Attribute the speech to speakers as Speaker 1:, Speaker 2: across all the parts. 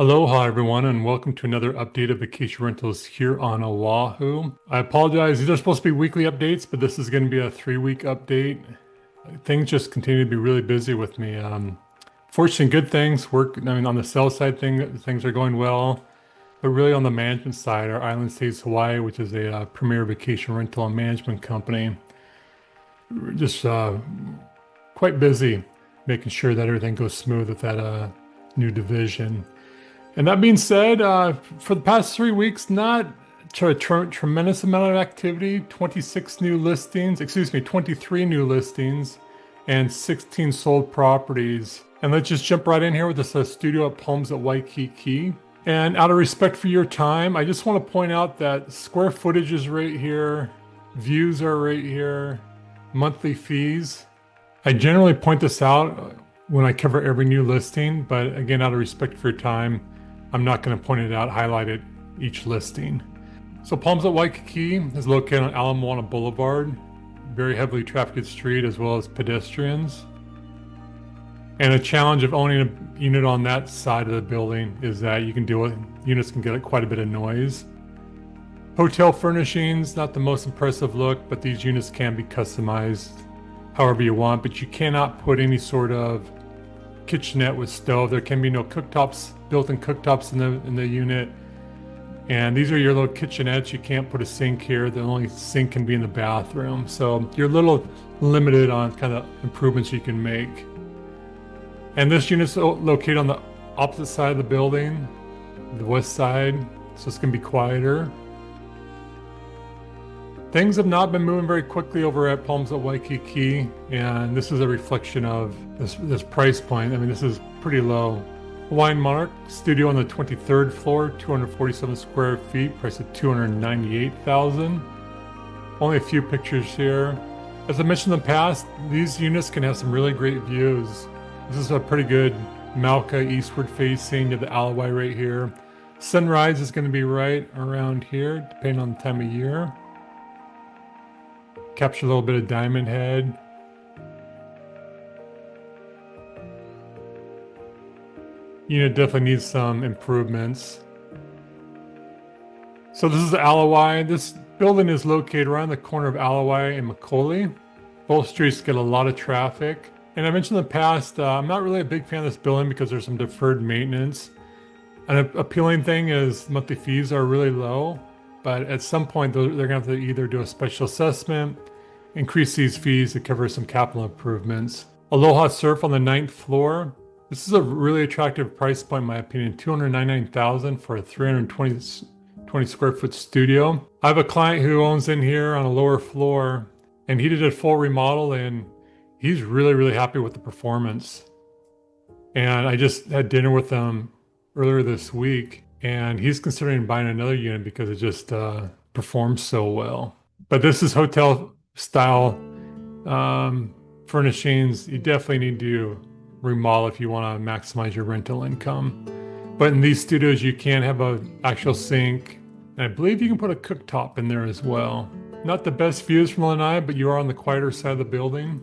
Speaker 1: Aloha, everyone, and welcome to another update of vacation rentals here on Oahu. I apologize, these are supposed to be weekly updates, but this is going to be a 3-week update. Things just continue to be really busy with me. Fortunately, good things work. I mean, on the sales side, things are going well, but really on the management side, our Island Stays Hawaii, which is a premier vacation rental and management company, we're just quite busy making sure that everything goes smooth with that new division. And that being said, for the past 3 weeks, not a tremendous amount of activity. 23 new listings, and 16 sold properties. And let's just jump right in here with this studio at Palms at Waikiki. And out of respect for your time, I just want to point out that square footage is right here, views are right here, monthly fees. I generally point this out when I cover every new listing, but again, out of respect for your time, I'm not going to point it out, highlight it each listing. So Palms at Waikiki is located on Ala Moana Boulevard, very heavily trafficked street as well as pedestrians. And a challenge of owning a unit on that side of the building is that units can get quite a bit of noise. Hotel furnishings, not the most impressive look, but these units can be customized however you want, but you cannot put any sort of kitchenette with stove. There can be no cooktops, built-in cooktops in the unit. And these are your little kitchenettes. You can't put a sink here. The only sink can be in the bathroom. So you're a little limited on kind of improvements you can make. And this unit's located on the opposite side of the building, the west side. So it's going to be quieter. Things have not been moving very quickly over at Palms at Waikiki, and this is a reflection of this price point. I mean, this is pretty low. Hawaiian Monarch studio on the 23rd floor, 247 square feet, priced at $298,000. Only a few pictures here. As I mentioned in the past, these units can have some really great views. This is a pretty good Mauka eastward facing to the Alawai right here. Sunrise is going to be right around here, depending on the time of year. Capture a little bit of Diamond Head. Unit definitely needs some improvements. So this is Alawai. This building is located right on the corner of Alawai and Makoli. Both streets get a lot of traffic. And I mentioned in the past, I'm not really a big fan of this building because there's some deferred maintenance. An appealing thing is monthly fees are really low, but at some point they're going to have to either do a special assessment, increase these fees to cover some capital improvements. Aloha Surf on the 9th floor. This is a really attractive price point, in my opinion. $299,000 for a 320 square foot studio. I have a client who owns in here on a lower floor, and he did a full remodel, and he's really, really happy with the performance. And I just had dinner with him earlier this week, and he's considering buying another unit because it just performs so well. But this is hotel style furnishings. You definitely need to remodel if you want to maximize your rental income. But in these studios, you can have an actual sink, and I believe you can put a cooktop in there as well. Not the best views from Lanai, but you are on the quieter side of the building.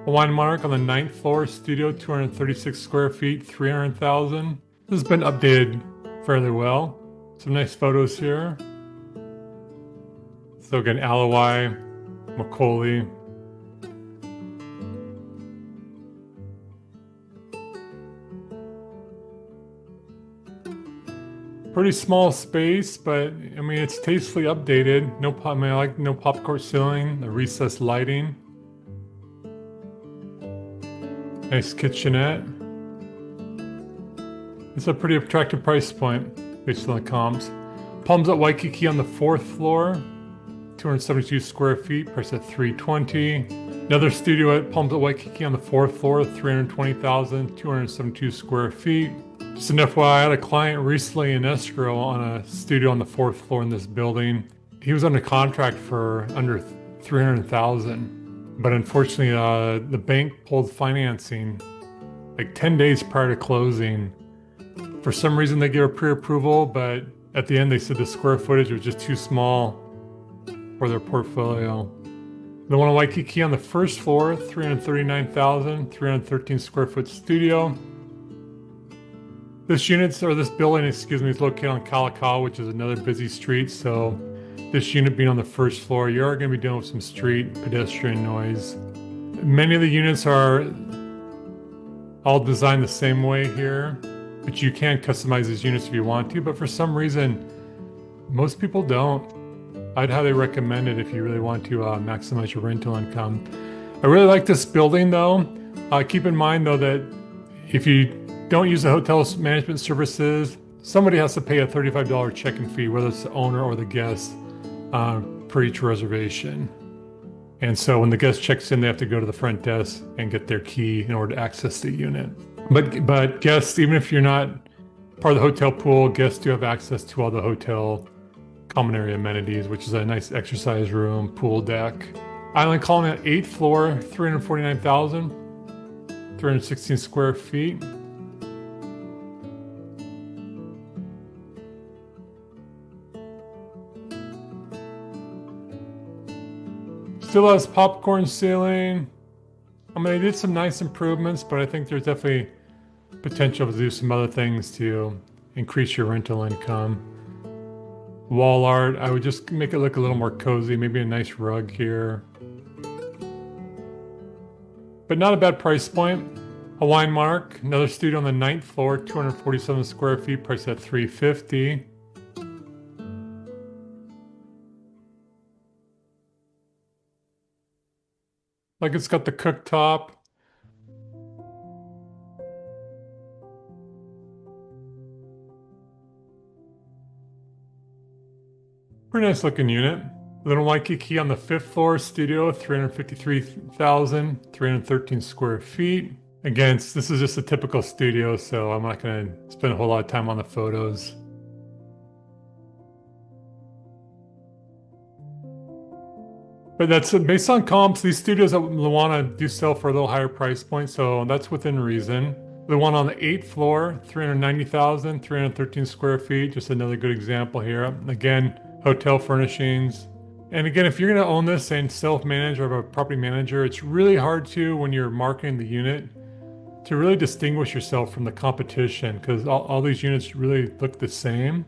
Speaker 1: Hawaiian Monarch on the 9th floor, studio, 236 square feet, $300,000. This has been updated fairly well. Some nice photos here. So again, Alawai, Makoli. Pretty small space, but I mean, it's tastefully updated. I like no popcorn ceiling, the recessed lighting. Nice kitchenette. It's a pretty attractive price point based on the comps. Palms at Waikiki on the 4th floor, 272 square feet, priced at $320,000. Another studio at Palms at Waikiki on the 4th floor, $320,000, 272 square feet. Just an FYI, I had a client recently in escrow on a studio on the 4th floor in this building. He was under contract for under $300,000. But unfortunately, the bank pulled financing like 10 days prior to closing. For some reason, they gave a pre-approval, but at the end, they said the square footage was just too small for their portfolio. The one in Waikiki on the 1st floor, $339,000, 313 square foot studio. This this building, excuse me, is located on Kalakaua, which is another busy street. So this unit being on the first floor, you are going to be dealing with some street pedestrian noise. Many of the units are all designed the same way here, but you can customize these units if you want to. But for some reason, most people don't. I'd highly recommend it if you really want to maximize your rental income. I really like this building though. Keep in mind though that if you don't use the hotel's management services, somebody has to pay a $35 check-in fee, whether it's the owner or the guest, per each reservation. And so when the guest checks in, they have to go to the front desk and get their key in order to access the unit. But guests, even if you're not part of the hotel pool, guests do have access to all the hotel common area amenities, which is a nice exercise room, pool deck. Island Colony on 8th floor, 349,316 square feet. Still has popcorn ceiling. I mean, they did some nice improvements, but I think there's definitely potential to do some other things to increase your rental income. Wall art, I would just make it look a little more cozy, maybe a nice rug here. But not a bad price point. Hawaiian Mark, another studio on the 9th floor, 247 square feet, priced at $350. Like it's got the cooktop. Pretty nice looking unit. Little Waikiki on the 5th floor, studio, 353,313 square feet. Again, this is just a typical studio, so I'm not going to spend a whole lot of time on the photos. But that's based on comps. These studios at Luana do sell for a little higher price point, so that's within reason. The one on the 8th floor, 390,313 square feet, just another good example here. Again, hotel furnishings. And again, if you're going to own this and self-manage or have a property manager, it's really hard to, when you're marketing the unit, to really distinguish yourself from the competition, because all these units really look the same.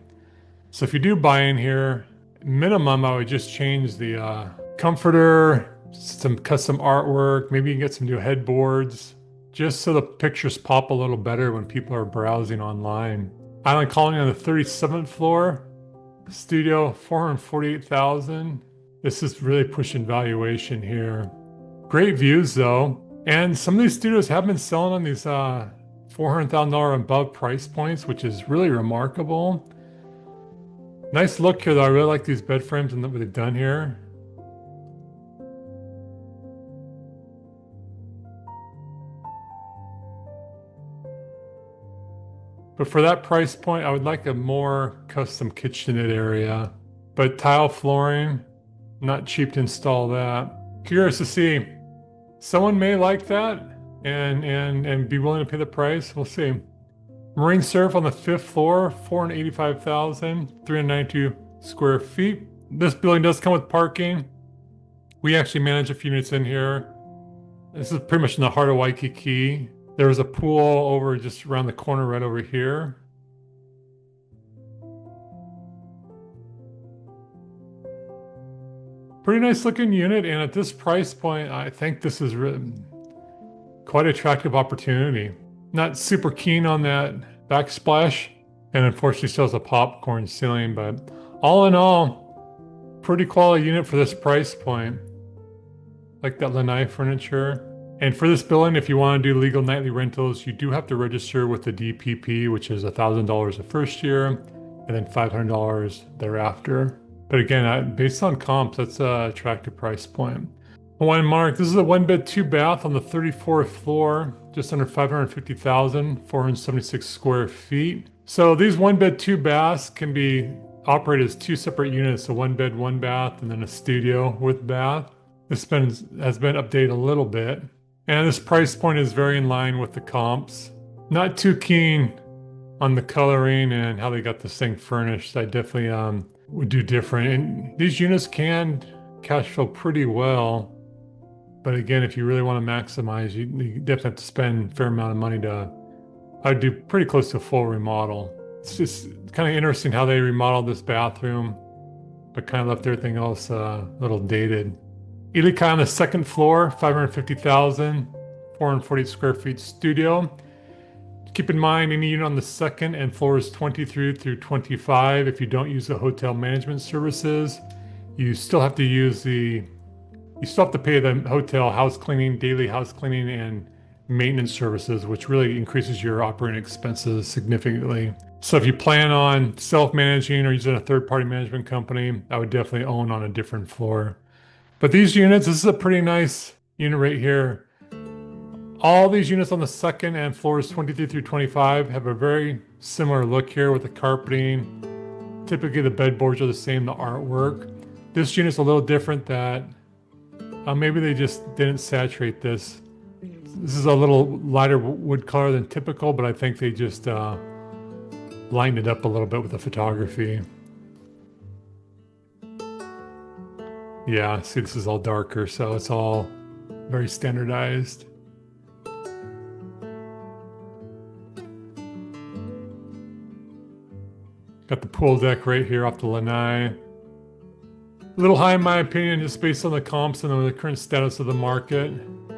Speaker 1: So if you do buy in here, minimum, I would just change the comforter, some custom artwork, maybe you can get some new headboards, just so the pictures pop a little better when people are browsing online. Island Colony on the 37th floor, studio, 448,000. This is really pushing valuation here. Great views though. And some of these studios have been selling on these $400,000 above price points, which is really remarkable. Nice look here though. I really like these bed frames and what they've done here. But for that price point, I would like a more custom kitchenette area. But tile flooring, not cheap to install that. Curious to see. Someone may like that and be willing to pay the price. We'll see. Marine Surf on the 5th floor, 485,392 square feet. This building does come with parking. We actually manage a few units in here. This is pretty much in the heart of Waikiki. There was a pool over just around the corner right over here. Pretty nice looking unit, and at this price point, I think this is quite an attractive opportunity. Not super keen on that backsplash, and unfortunately still has a popcorn ceiling, but all in all, pretty quality unit for this price point. Like that lanai furniture. And for this building, if you want to do legal nightly rentals, you do have to register with the DPP, which is $1,000 the first year, and then $500 thereafter. But again, based on comps, that's an attractive price point. Hawaiian Mark, this is a 1-bed, 2-bath on the 34th floor, just under 550,000, 476 square feet. So these 1-bed, 2-baths can be operated as 2 separate units, a 1-bed, 1-bath, and then a studio with bath. This has been updated a little bit. And this price point is very in line with the comps. Not too keen on the coloring and how they got this thing furnished. I definitely would do different. And these units can cash flow pretty well. But again, if you really want to maximize, you definitely have to spend a fair amount of money to I'd do pretty close to a full remodel. It's just kind of interesting how they remodeled this bathroom, but kind of left everything else a little dated. Ilikai on the second floor, 550,000, 440 square feet studio. Keep in mind, any unit on the second and floors 23 through 25, if you don't use the hotel management services, you still have to pay the hotel house cleaning, daily house cleaning, and maintenance services, which really increases your operating expenses significantly. So if you plan on self-managing or using a third-party management company, I would definitely own on a different floor. But these units, this is a pretty nice unit right here. All these units on the second and floors 23 through 25 have a very similar look here with the carpeting. Typically the bedboards are the same, the artwork. This unit's a little different that maybe they just didn't saturate this. This is a little lighter wood color than typical, but I think they just lightened it up a little bit with the photography. Yeah, see, this is all darker, so it's all very standardized. Got the pool deck right here off the lanai. A little high in my opinion, just based on the comps and the current status of the market.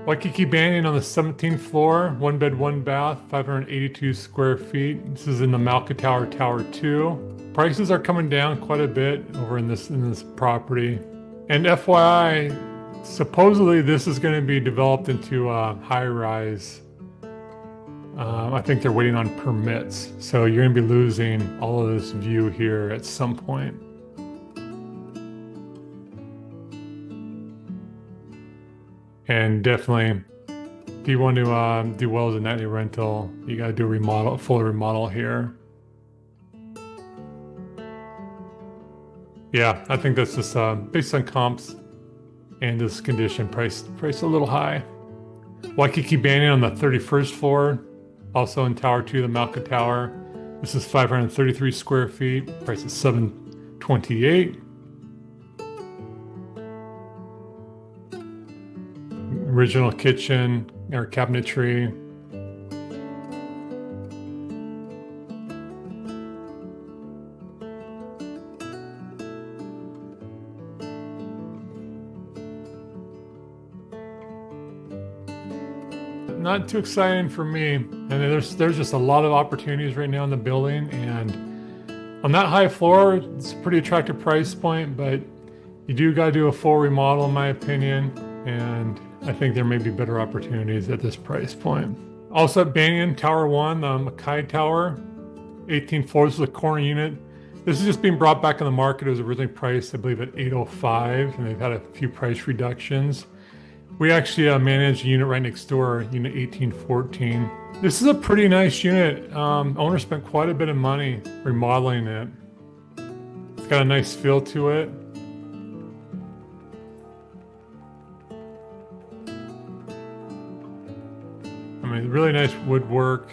Speaker 1: Waikiki Banyan on the 17th floor, 1 bed, 1 bath, 582 square feet. This is in the Malka Tower, Tower 2. Prices are coming down quite a bit over in this property. And FYI, supposedly this is going to be developed into a high-rise. I think they're waiting on permits. So you're going to be losing all of this view here at some point. And definitely, if you want to do well as a nightly rental, you got to do a remodel, full remodel here. Yeah, I think that's just based on comps and this condition, price a little high. Waikiki Banyan on the 31st floor, also in Tower 2, the Malka Tower. This is 533 square feet, price is $728. Original kitchen or cabinetry. Not too exciting for me. And there's just a lot of opportunities right now in the building, and on that high floor, it's a pretty attractive price point, but you do got to do a full remodel in my opinion, and I think there may be better opportunities at this price point. Also at Banyan, Tower 1, the Makai Tower, 18 floors, is a corner unit. This is just being brought back on the market. It was originally priced, I believe, at $805, and they've had a few price reductions. We actually manage a unit right next door, unit 1814. This is a pretty nice unit. Owner spent quite a bit of money remodeling it. It's got a nice feel to it. I mean, really nice woodwork.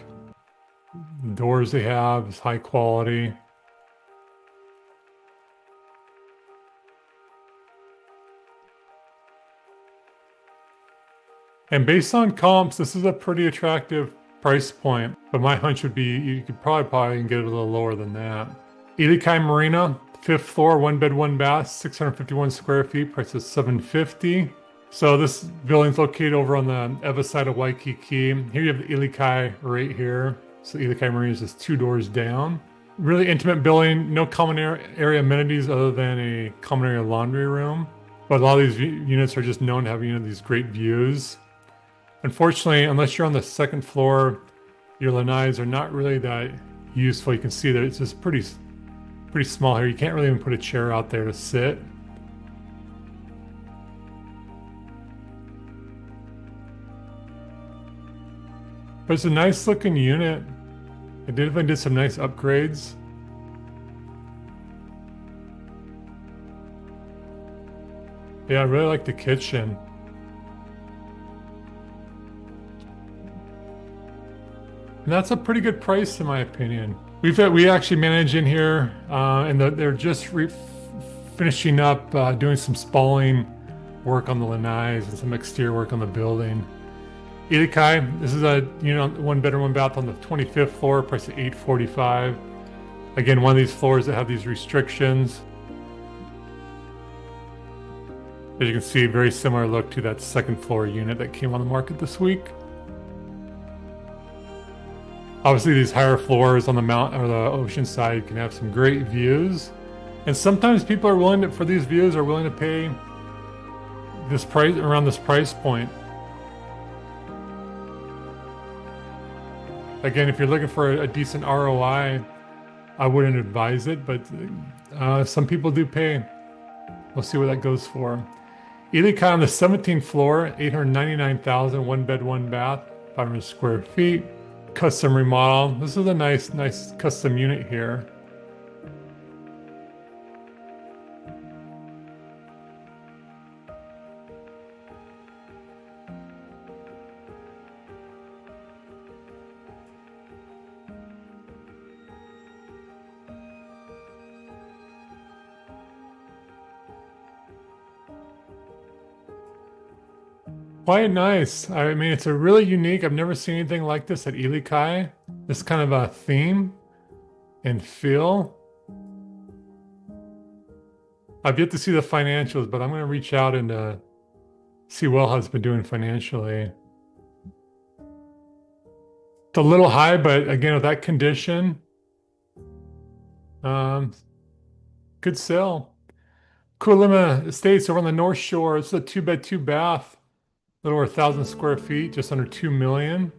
Speaker 1: The doors they have is high quality. And based on comps, this is a pretty attractive price point. But my hunch would be you could probably get it a little lower than that. Ilikai Marina, 5th floor, 1 bed, 1 bath, 651 square feet, price is $750. So this building's located over on the Ewa side of Waikiki. Here you have the Ilikai right here. So Ilikai Marina is just 2 doors down. Really intimate building, no common area amenities other than a common area laundry room. But a lot of these units are just known to have these great views. Unfortunately, unless you're on the second floor, your lanais are not really that useful. You can see that it's just pretty small here. You can't really even put a chair out there to sit. But it's a nice looking unit. It definitely did some nice upgrades. Yeah, I really like the kitchen. And that's a pretty good price in my opinion. We actually manage in here, and they're just finishing up doing some spalling work on the lanais and some exterior work on the building. Ilikai, this is a one bedroom, one bath on the 25th floor, price at $845. Again, one of these floors that have these restrictions. As you can see, very similar look to that second floor unit that came on the market this week. Obviously, these higher floors on the mountain or the ocean side can have some great views. And sometimes people are willing to, for these views, are willing to pay this price around this price point. Again, if you're looking for a decent ROI, I wouldn't advise it, but some people do pay. We'll see what that goes for. Ilikai on the 17th floor, $899,000, one bed, one bath, 500 square feet. Custom remodel. This is a nice custom unit here. Quite nice. I mean, it's a really unique, I've never seen anything like this at Ilikai. This kind of a theme and feel. I've yet to see the financials, but I'm going to reach out and see what it's been doing financially. It's a little high, but again, with that condition, good sell. Kualima Estates over on the North Shore. It's a 2-bed, 2-bath. A little over 1,000 square feet, just under 2 million.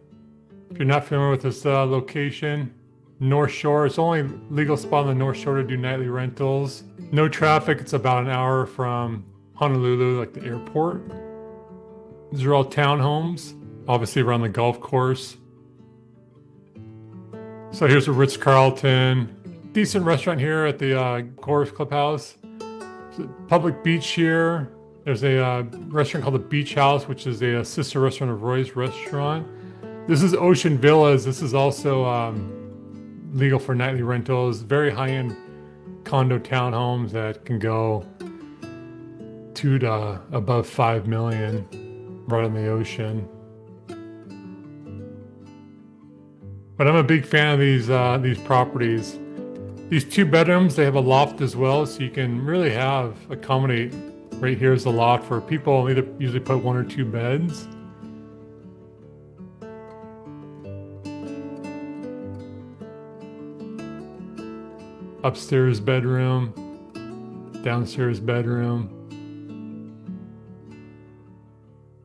Speaker 1: If you're not familiar with this location, North Shore, it's the only legal spot on the North Shore to do nightly rentals. No traffic, it's about an hour from Honolulu, like the airport. These are all townhomes, obviously around the golf course. So here's a Ritz-Carlton, decent restaurant here at the Golf Clubhouse. There's a public beach here. There's a restaurant called the Beach House, which is a sister restaurant of Roy's Restaurant. This is Ocean Villas. This is also legal for nightly rentals. Very high-end condo townhomes that can go to above 5 million right on the ocean. But I'm a big fan of these properties. These 2 bedrooms, they have a loft as well, so you can really accommodate. Right here is the loft for people. Either usually put 1 or 2 beds. Upstairs bedroom, downstairs bedroom.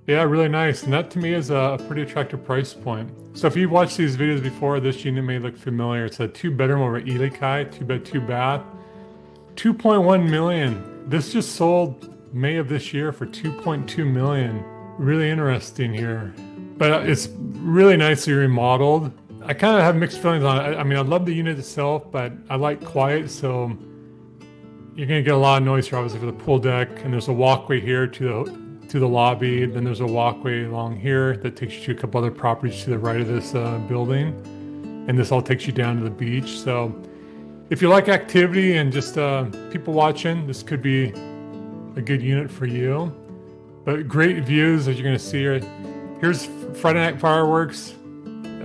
Speaker 1: Yeah, really nice. And that to me is a pretty attractive price point. So if you've watched these videos before, this unit may look familiar. It's a 2-bedroom over at Ilikai, 2-bed, 2-bath, 2.1 million. This just sold May of this year for 2.2 million. Really interesting here. But it's really nicely remodeled. I kind of have mixed feelings on it. I mean, I love the unit itself, but I like quiet, so you're gonna get a lot of noise here, obviously, for the pool deck. And there's a walkway here to the lobby. Then there's a walkway along here that takes you to a couple other properties to the right of this building. And this all takes you down to the beach. So if you like activity and just people watching, this could be a good unit for you. But great views, as you're going to see here. Here's Friday night fireworks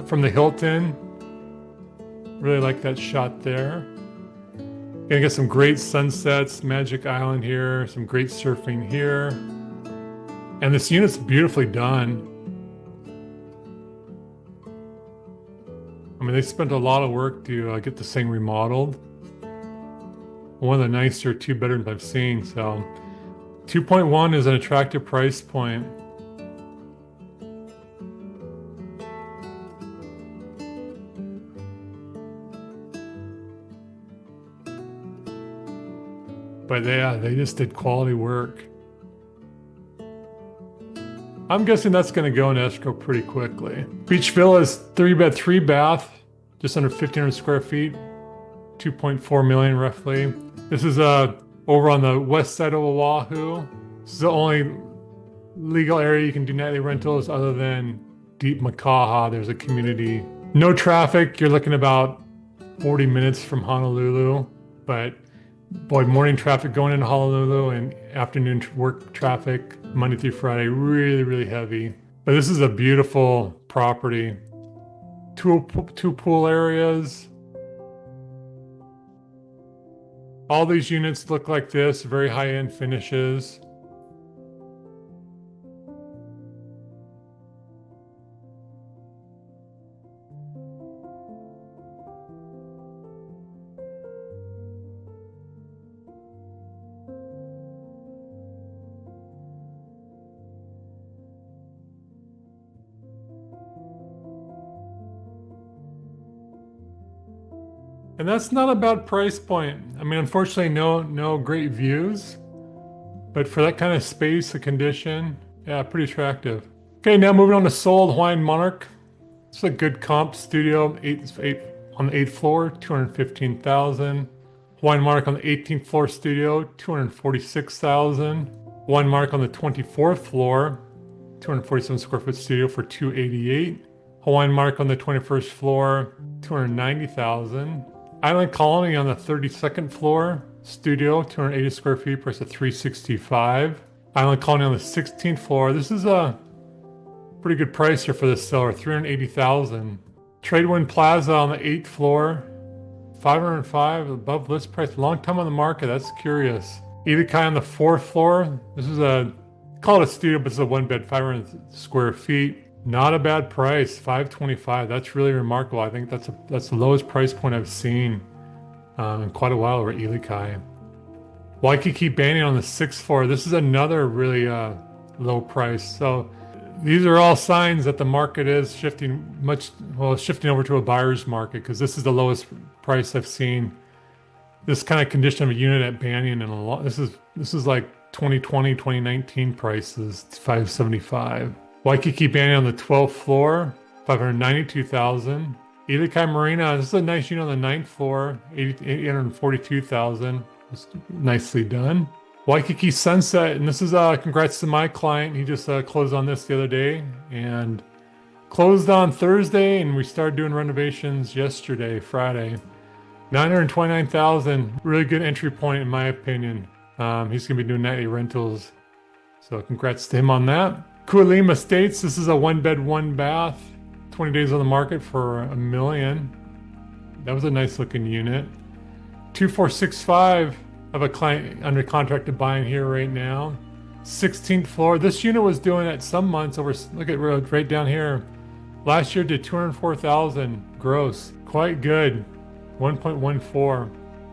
Speaker 1: from the Hilton. Really like that shot there. Gonna get some great sunsets, Magic Island here, some great surfing here. And this unit's beautifully done. I mean, they spent a lot of work to get this thing remodeled. One of the nicer 2 bedrooms I've seen, so 2.1 is an attractive price point. But yeah, they just did quality work. I'm guessing that's going to go in escrow pretty quickly. Beach Villa is 3-bed, 3-bath, just under 1,500 square feet, 2.4 million roughly. This is over on the west side of Oahu. This is the only legal area you can do nightly rentals other than Deep Makaha. There's a community. No traffic. You're looking about 40 minutes from Honolulu. But boy, morning traffic going into Honolulu and afternoon work traffic, Monday through Friday, really, really heavy. But this is a beautiful property. Two pool areas. All these units look like this, very high-end finishes. And that's not a bad price point. I mean, unfortunately, no great views, but for that kind of space, the condition, yeah, pretty attractive. Okay, now moving on to sold Hawaiian Monarch. It's a good comp studio, eight on the eighth floor, 215,000. Hawaiian Monarch on the 18th floor studio, 246,000. Hawaiian Monarch on the 24th floor, 247 square foot studio for 288. Hawaiian Monarch on the 21st floor, 290,000. Island Colony on the 32nd floor, studio, 280 square feet, price of 365. Island Colony on the 16th floor. This is a pretty good price here for this seller, 380,000. Tradewind Plaza on the 8th floor, 505 above list price. Long time on the market. That's curious. Ilikai on the 4th floor. This is call it a studio, but it's a one bed, 500 square feet. Not a bad price, 525. That's really remarkable. I think that's the lowest price point I've seen in quite a while over at Ilikai. Waikiki Banyan on the 6th floor. This is another really low price. So these are all signs that the market is shifting shifting over to a buyer's market, because this is the lowest price I've seen this kind of condition of a unit at Banyan in a lot. This is like 2020, 2019 prices, 575. Waikiki Banyan on the 12th floor, 592,000. Ilikai Marina, this is a nice unit on the 9th floor, 842,000. It's nicely done. Waikiki Sunset, and this is congrats to my client. He just closed on this the other day and closed on Thursday, and we started doing renovations yesterday, Friday. 929,000, really good entry point in my opinion. He's gonna be doing nightly rentals, so congrats to him on that. Kuhio Estates, this is a one bed, one bath, 20 days on the market for $1 million. That was a nice looking unit. 2465 of a client under contract to buy in here right now. 16th floor. This unit was doing at some months over, look at right down here. Last year did 204,000 gross. Quite good. 1.14.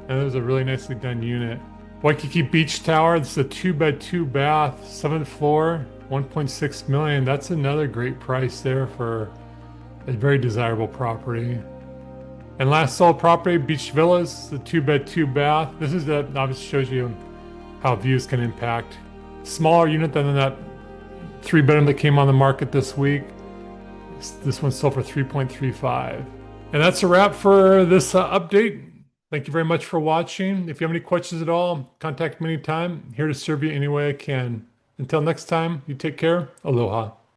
Speaker 1: And it was a really nicely done unit. Waikiki Beach Tower. This is a 2-bed, 2-bath, 7th floor. 1.6 million. That's another great price there for a very desirable property. And last sold property, Beach Villas, the 2-bed, 2-bath. This is that obviously shows you how views can impact. Smaller unit than that 3-bedroom that came on the market this week. This one sold for 3.35. And that's a wrap for this update. Thank you very much for watching. If you have any questions at all, contact me anytime. I'm here to serve you any way I can. Until next time, you take care. Aloha.